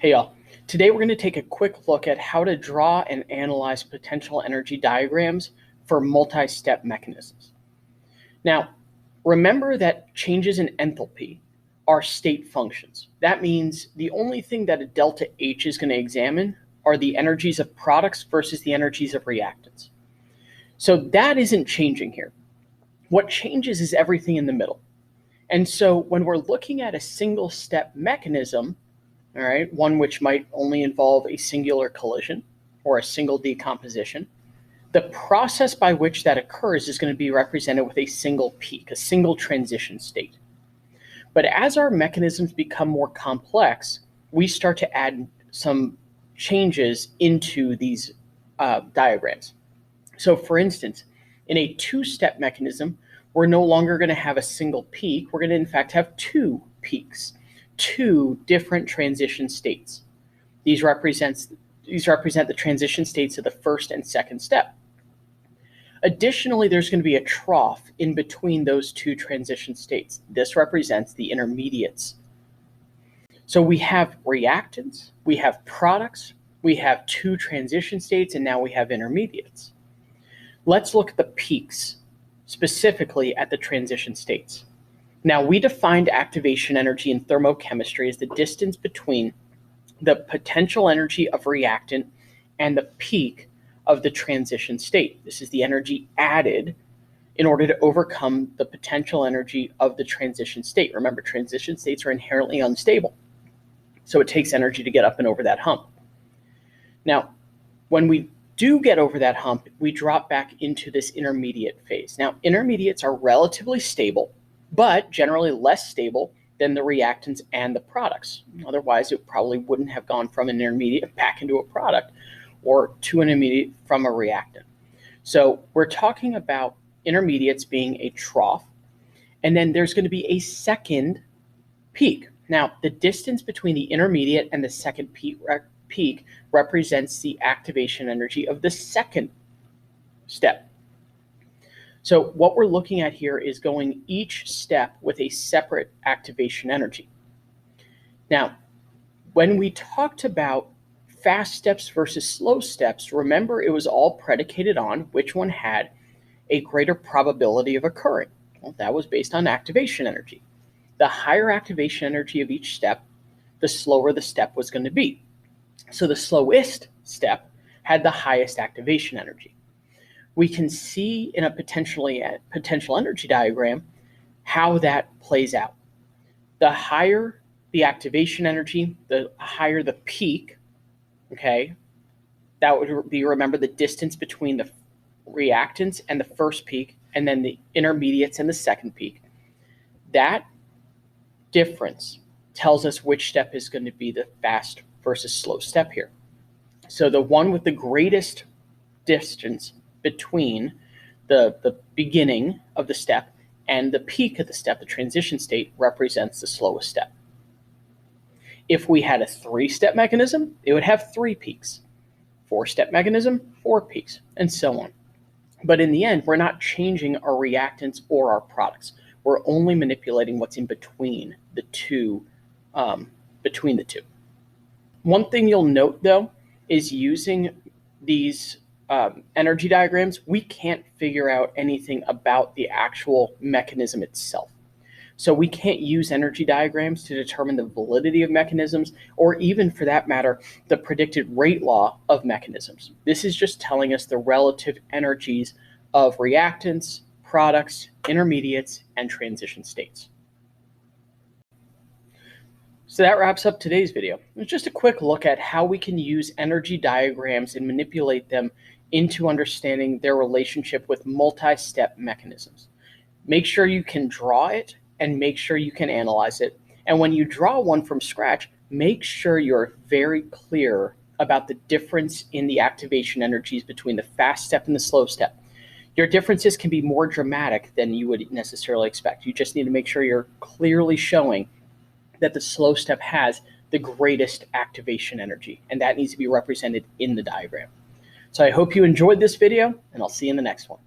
Hey y'all, today we're going to take a quick look at how to draw and analyze potential energy diagrams for multi-step mechanisms. Now, remember that changes in enthalpy are state functions. That means the only thing that a delta H is going to examine are the energies of products versus the energies of reactants. So that isn't changing here. What changes is everything in the middle. And so when we're looking at a single step mechanism, all right, one which might only involve a singular collision or a single decomposition, the process by which that occurs is going to be represented with a single peak, a single transition state. But as our mechanisms become more complex, we start to add some changes into these diagrams. So for instance, in a two-step mechanism, we're no longer going to have a single peak. We're going to, in fact, have two peaks, two different transition states. These represent the transition states of the first and second step. Additionally, there's going to be a trough in between those two transition states. This represents the intermediates. So we have reactants, we have products, we have two transition states, and now we have intermediates. Let's look at the peaks, specifically at the transition states. Now, we defined activation energy in thermochemistry as the distance between the potential energy of reactant and the peak of the transition state. This is the energy added in order to overcome the potential energy of the transition state. Remember, transition states are inherently unstable, so it takes energy to get up and over that hump. Now, when we do get over that hump, we drop back into this intermediate phase. Now, intermediates are relatively stable, but generally less stable than the reactants and the products. Otherwise, it probably wouldn't have gone from an intermediate back into a product or to an intermediate from a reactant. So we're talking about intermediates being a trough, and then there's going to be a second peak. Now, the distance between the intermediate and the second peak represents the activation energy of the second step. So what we're looking at here is going each step with a separate activation energy. Now, when we talked about fast steps versus slow steps, remember it was all predicated on which one had a greater probability of occurring. Well, that was based on activation energy. The higher activation energy of each step, the slower the step was going to be. So the slowest step had the highest activation energy. We can see in a potential energy diagram how that plays out. The higher the activation energy, the higher the peak, okay? That would be, remember, the distance between the reactants and the first peak, and then the intermediates and the second peak. That difference tells us which step is going to be the fast versus slow step here. So the one with the greatest distance between the beginning of the step and the peak of the step, the transition state, represents the slowest step. If we had a three-step mechanism, it would have three peaks. Four-step mechanism, four peaks, and so on. But in the end, we're not changing our reactants or our products. We're only manipulating what's in between the two. One thing you'll note, though, is using these energy diagrams, we can't figure out anything about the actual mechanism itself. So we can't use energy diagrams to determine the validity of mechanisms, or even, for that matter, the predicted rate law of mechanisms. This is just telling us the relative energies of reactants, products, intermediates, and transition states. So that wraps up today's video. It's just a quick look at how we can use energy diagrams and manipulate them into understanding their relationship with multi-step mechanisms. Make sure you can draw it and make sure you can analyze it. And when you draw one from scratch, make sure you're very clear about the difference in the activation energies between the fast step and the slow step. Your differences can be more dramatic than you would necessarily expect. You just need to make sure you're clearly showing that the slow step has the greatest activation energy, and that needs to be represented in the diagram. So I hope you enjoyed this video, and I'll see you in the next one.